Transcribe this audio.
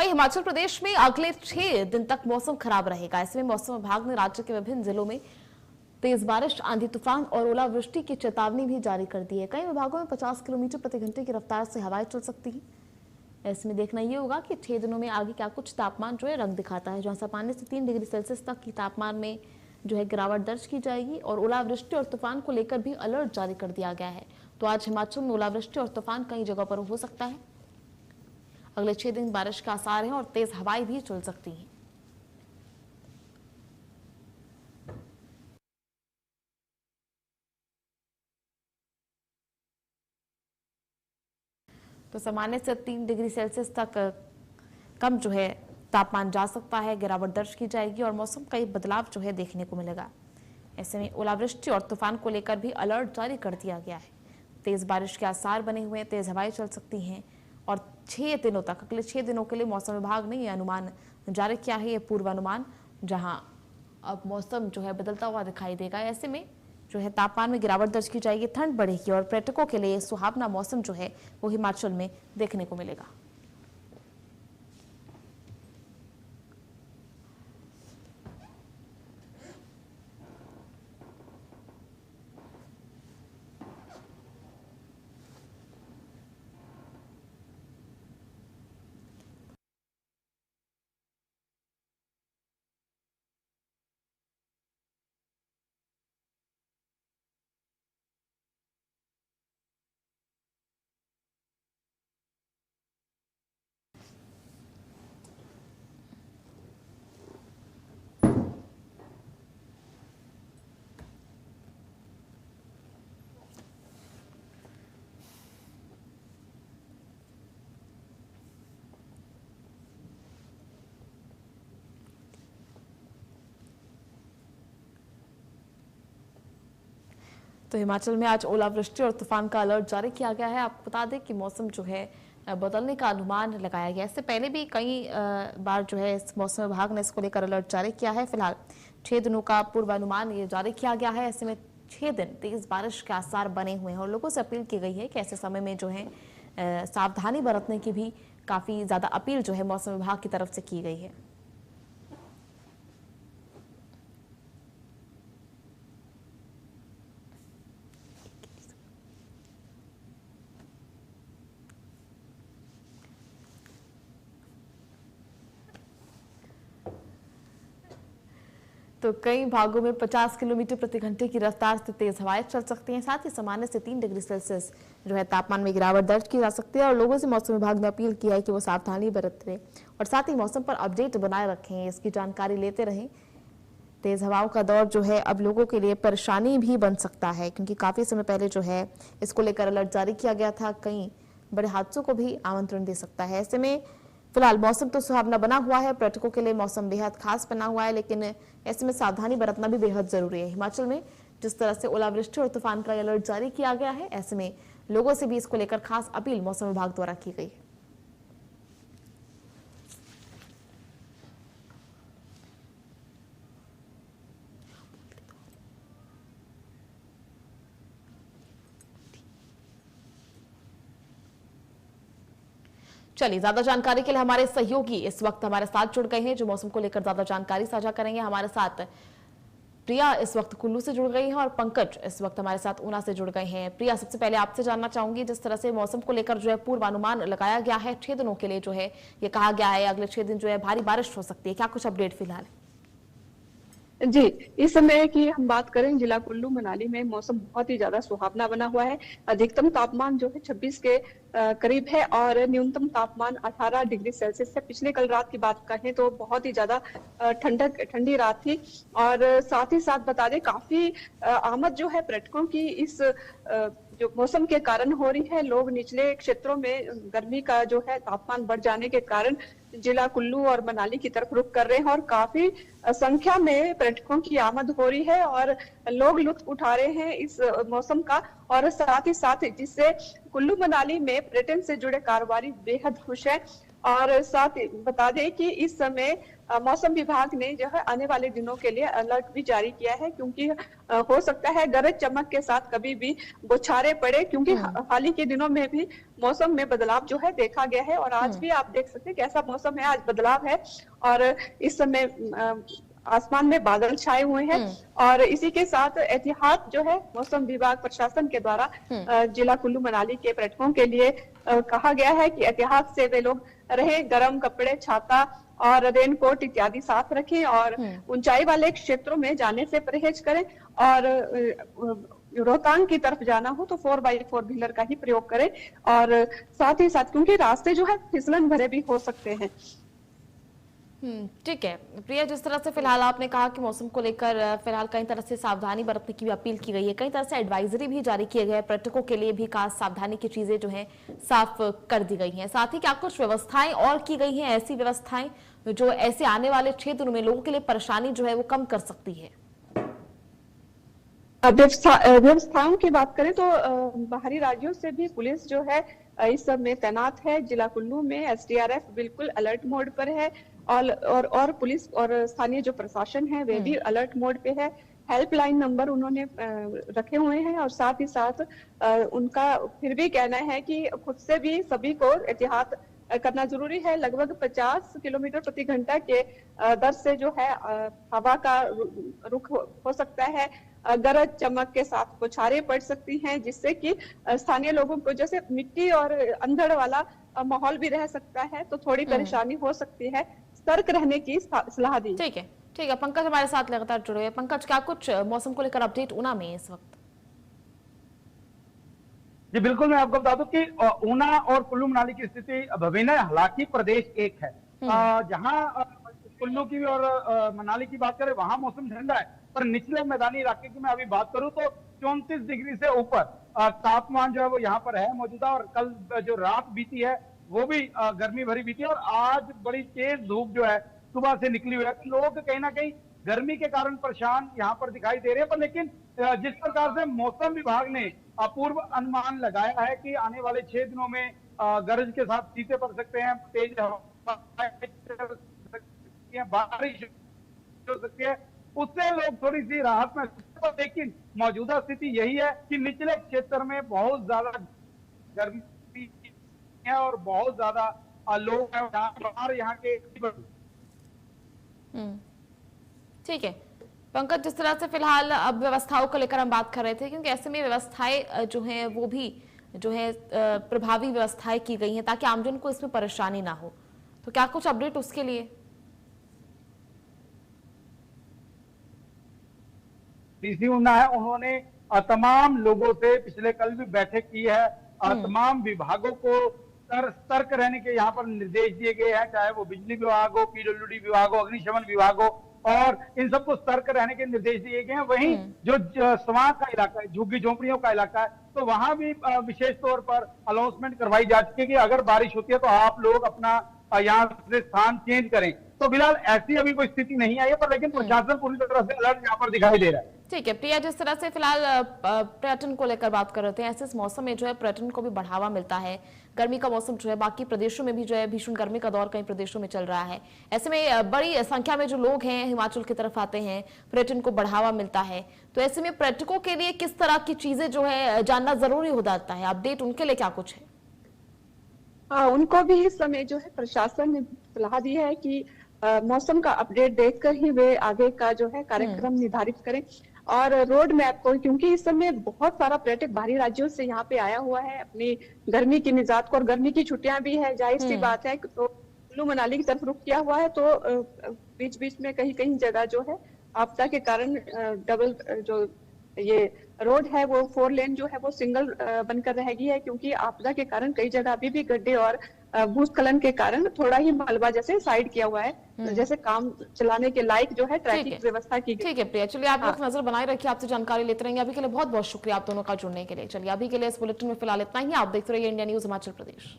वहीं हिमाचल प्रदेश में अगले 6 दिन तक मौसम खराब रहेगा। ऐसे में मौसम विभाग ने राज्य के विभिन्न जिलों में तेज बारिश, आंधी तूफान और ओलावृष्टि की चेतावनी भी जारी कर दी है। कई विभागों में 50 किलोमीटर प्रति घंटे की रफ्तार से हवाएं चल सकती हैं। ऐसे में देखना ये होगा कि 6 दिनों में आगे क्या कुछ तापमान जो है रंग दिखाता है, जहां सामान्य से 3 डिग्री सेल्सियस तक की तापमान में जो है गिरावट दर्ज की जाएगी। और ओलावृष्टि और तूफान को लेकर भी अलर्ट जारी कर दिया गया है। तो आज हिमाचल में ओलावृष्टि और तूफान कई जगहों पर हो सकता है। अगले 6 दिन बारिश के आसार हैं और तेज हवाएं भी चल सकती हैं। तो सामान्य से 3 डिग्री सेल्सियस तक कम जो है तापमान जा सकता है, गिरावट दर्ज की जाएगी और मौसम का बदलाव जो है देखने को मिलेगा। ऐसे में ओलावृष्टि और तूफान को लेकर भी अलर्ट जारी कर दिया गया है। तेज बारिश के आसार बने हुए हैं, तेज हवाएं चल सकती हैं और 6 दिनों तक, अगले 6 दिनों के लिए मौसम विभाग ने यह अनुमान जारी किया है, ये पूर्वानुमान, जहां अब मौसम जो है बदलता हुआ दिखाई देगा। ऐसे में जो है तापमान में गिरावट दर्ज की जाएगी, ठंड बढ़ेगी और पर्यटकों के लिए सुहावना मौसम जो है वो हिमाचल में देखने को मिलेगा। तो हिमाचल में आज ओलावृष्टि और तूफान का अलर्ट जारी किया गया है। आपको बता दें कि मौसम जो है बदलने का अनुमान लगाया गया है। इससे पहले भी कई बार जो है इस मौसम विभाग ने इसको लेकर अलर्ट जारी किया है। फिलहाल 6 दिनों का पूर्वानुमान ये जारी किया गया है। ऐसे में 6 दिन तेज बारिश के आसार बने हुए हैं और लोगों से अपील की गई है कि ऐसे समय में जो है सावधानी बरतने की भी काफी ज्यादा अपील जो है मौसम विभाग की तरफ से की गई है। तो कई भागों में 50 किलोमीटर प्रति घंटे की रफ्तार से तेज हवाएं चल सकती हैं। साथ ही सामान्य से 3 डिग्री सेल्सियस जो है तापमान में गिरावट दर्ज की जा सकती है और लोगों से मौसम विभाग ने अपील किया है कि वो सावधानी बरतें और साथ ही मौसम पर अपडेट बनाए रखें, इसकी जानकारी लेते रहें। तेज हवाओं का दौर जो है अब लोगों के लिए परेशानी भी बन सकता है, क्योंकि काफी समय पहले जो है इसको लेकर अलर्ट जारी किया गया था। कई बड़े हादसों को भी आमंत्रण दे सकता है। ऐसे में फिलहाल मौसम तो सुहावना बना हुआ है, पर्यटकों के लिए मौसम बेहद खास बना हुआ है, लेकिन ऐसे में सावधानी बरतना भी बेहद जरूरी है। हिमाचल में जिस तरह से ओलावृष्टि और तूफान का अलर्ट जारी किया गया है, ऐसे में लोगों से भी इसको लेकर खास अपील मौसम विभाग द्वारा की गई है। चलिए, ज्यादा जानकारी के लिए हमारे सहयोगी इस वक्त हमारे साथ जुड़ गए हैं, जो मौसम को लेकर ज्यादा जानकारी साझा करेंगे। हमारे साथ प्रिया इस वक्त कुल्लू से जुड़ गई हैं और पंकज इस वक्त हमारे साथ ऊना से जुड़ गए हैं। प्रिया, सबसे पहले आपसे जानना चाहूंगी, जिस तरह से मौसम को लेकर जो है पूर्वानुमान लगाया गया है, 6 दिनों के लिए जो है ये कहा गया है अगले 6 दिन जो है भारी बारिश हो सकती है, क्या कुछ अपडेट फिलहाल है? जी, इस समय की हम बात करें, जिला कुल्लू मनाली में मौसम बहुत ही ज्यादा सुहावना बना हुआ है। अधिकतम तापमान जो है 26 के करीब है और न्यूनतम तापमान 18 डिग्री सेल्सियस है। पिछले कल रात की बात करें तो बहुत ही ज्यादा ठंडी रात थी और साथ ही साथ बता दें काफी आमद जो है पर्यटकों की इस जो मौसम के कारण हो रही है। लोग निचले क्षेत्रों में गर्मी का जो है तापमान बढ़ जाने के कारण जिला कुल्लू और मनाली की तरफ रुख कर रहे हैं और काफी संख्या में पर्यटकों की आमद हो रही है और लोग लुत्फ उठा रहे हैं इस मौसम का। और साथ ही साथ जिससे कुल्लू मनाली में पर्यटन से जुड़े कारोबारी बेहद खुश हैं। और साथ ही बता दें कि इस समय मौसम विभाग ने जो है आने वाले दिनों के लिए अलर्ट भी जारी किया है, क्योंकि हो सकता है गरज चमक के साथ कभी भी बौछारें पड़े, क्योंकि हाल ही के दिनों में भी मौसम में बदलाव जो है देखा गया है। और आज भी आप देख सकते हैं कैसा मौसम है, आज बदलाव है और इस समय आसमान में बादल छाए हुए हैं। और इसी के साथ एहतियात जो है मौसम विभाग प्रशासन के द्वारा जिला कुल्लू मनाली के पर्यटकों के लिए कहा गया है कि एहतियात से वे लोग रहे, गर्म कपड़े, छाता और रेनकोट इत्यादि साथ रखें और ऊंचाई वाले क्षेत्रों में जाने से परहेज करें। और रोहतांग की तरफ जाना हो तो 4x4 व्हीलर का ही प्रयोग करें। और साथ ही साथ क्योंकि रास्ते जो है फिसलन भरे भी हो सकते हैं। ठीक है प्रिया, जिस तरह से फिलहाल आपने कहा कि मौसम को लेकर फिलहाल कई तरह से सावधानी बरतने की भी अपील की गई है, कई तरह से एडवाइजरी भी जारी किए गए हैं, पर्यटकों के लिए भी खास सावधानी की चीजें जो है साफ कर दी गई हैं। साथ ही क्या कुछ व्यवस्थाएं और की गई हैं, ऐसी व्यवस्थाएं जो ऐसे आने वाले क्षेत्रों में लोगों के लिए परेशानी जो है वो कम कर सकती है? व्यवस्थाओं की बात करें तो बाहरी राज्यों से भी पुलिस जो है इस सब में तैनात है। जिला कुल्लू में एसडीआरएफ बिल्कुल अलर्ट मोड पर है और पुलिस और स्थानीय जो प्रशासन है वे भी अलर्ट मोड पे है। हेल्पलाइन नंबर उन्होंने रखे हुए हैं और साथ ही साथ उनका फिर भी कहना है कि खुद से भी सभी को एहतियात करना जरूरी है। लगभग 50 किलोमीटर प्रति घंटा के दर से जो है हवा का रुख हो सकता है, गरज चमक के साथ बौछारें पड़ सकती हैं, जिससे कि स्थानीय लोगों को जैसे मिट्टी और अंधड़ वाला माहौल भी रह सकता है, तो थोड़ी परेशानी हो सकती है। सतर्क रहने की सलाह दी। ठीक है पंकज हमारे साथ लगातार जुड़े हुए। पंकज, क्या कुछ मौसम को लेकर अपडेट ऊना में इस वक्त? जी बिल्कुल, मैं आपको बता दूं कि ऊना और कुल्लू मनाली की स्थिति भिन्न है। हालांकि प्रदेश एक है, जहां कुल्लू की और मनाली की बात करें वहां मौसम ठंडा है, पर निचले मैदानी इलाके की मैं अभी बात करूं तो 34 डिग्री से ऊपर तापमान जो है वो यहाँ पर है मौजूदा। और कल जो रात बीती है वो भी गर्मी भरी बीती है और आज बड़ी तेज धूप जो है सुबह से निकली हुई है। लोग कहीं ना कहीं गर्मी के कारण परेशान यहाँ पर दिखाई दे रहे हैं, पर लेकिन जिस प्रकार से मौसम विभाग ने पूर्व अनुमान लगाया है कि आने वाले 6 दिनों में गरज के साथ छींटे पड़ सकते हैं, तेज बारिश हो सकती है, उससे लोग थोड़ी सी राहत में। लेकिन मौजूदा स्थिति यही है कि निचले क्षेत्र में बहुत ज्यादा गर्मी है और बहुत ज्यादा लोग हैं यहाँ के। ठीक है पंकज, जिस तरह से फिलहाल अब व्यवस्थाओं को लेकर हम बात कर रहे थे, क्योंकि ऐसे में व्यवस्थाएं जो हैं वो भी जो है प्रभावी व्यवस्थाएं की गई हैं ताकि आमजन को इसमें परेशानी ना हो, तो क्या कुछ अपडेट उसके लिए? डीसी ऊना है, उन्होंने तमाम लोगों से पिछले कल भी बैठक की है। तमाम विभागों को सतर्क रहने के यहाँ पर निर्देश दिए गए हैं, चाहे वो बिजली विभाग हो, पीडब्ल्यूडी विभाग हो, अग्निशमन विभाग हो, और इन सबको सतर्क रहने के निर्देश दिए गए हैं। वहीं जो स्वां का इलाका है, झुग्गी झोंपड़ियों का इलाका है, तो वहां भी विशेष तौर पर अनाउंसमेंट करवाई जा चुकी है कि अगर बारिश होती है तो आप लोग अपना यहाँ से स्थान चेंज करें। तो फिलहाल ऐसी अभी कोई स्थिति नहीं आई है, पर लेकिन प्रशासन पूरी तरह से अलर्ट यहाँ पर दिखाई दे रहा है। ठीक है प्रिया, जिस तरह से फिलहाल पर्यटन को लेकर बात कर रहे थे, ऐसे इस मौसम में जो है पर्यटन को भी बढ़ावा मिलता है। गर्मी का मौसम जो है बाकी प्रदेशों में भी जो है भीषण गर्मी का दौर कई प्रदेशों में चल रहा है। ऐसे में बड़ी संख्या में जो लोग हैं हिमाचल की तरफ आते हैं, पर्यटन को बढ़ावा मिलता है, तो ऐसे में पर्यटकों के लिए किस तरह की चीजें जो है जानना जरूरी हो जाता है? अपडेट उनके लिए क्या कुछ है? उनको भी इस समय जो है प्रशासन ने सलाह दी है कि मौसम का अपडेट देखकर ही वे आगे का जो है कार्यक्रम निर्धारित करें और रोड मैप को, क्योंकि इस समय बहुत सारा पर्यटक बाहरी राज्यों से यहाँ पे आया हुआ है अपनी गर्मी की निजात को, और गर्मी की छुट्टियां भी है, जाहिर सी बात है। तो कुल्लू मनाली की तरफ रुख किया हुआ है, तो बीच बीच में कहीं कहीं जगह जो है आपदा के कारण डबल जो ये रोड है वो 4 लेन जो है वो सिंगल बनकर रहेगी है, क्योंकि आपदा के कारण कई जगह अभी भी गड्ढे और भूस्खलन के कारण थोड़ा ही मलबा जैसे साइड किया हुआ है, जैसे काम चलाने के लायक जो है ट्रैफिक व्यवस्था की गई। ठीक है प्रिया, चलिए आप लोग नजर बनाए रखिए, आपसे जानकारी लेते रहेंगे। अभी के लिए बहुत बहुत शुक्रिया आप दोनों का जुड़ने के लिए। चलिए अभी के लिए इस बुलेटिन में फिलहाल इतना ही। आप देखते रहिए इंडिया न्यूज हिमाचल प्रदेश।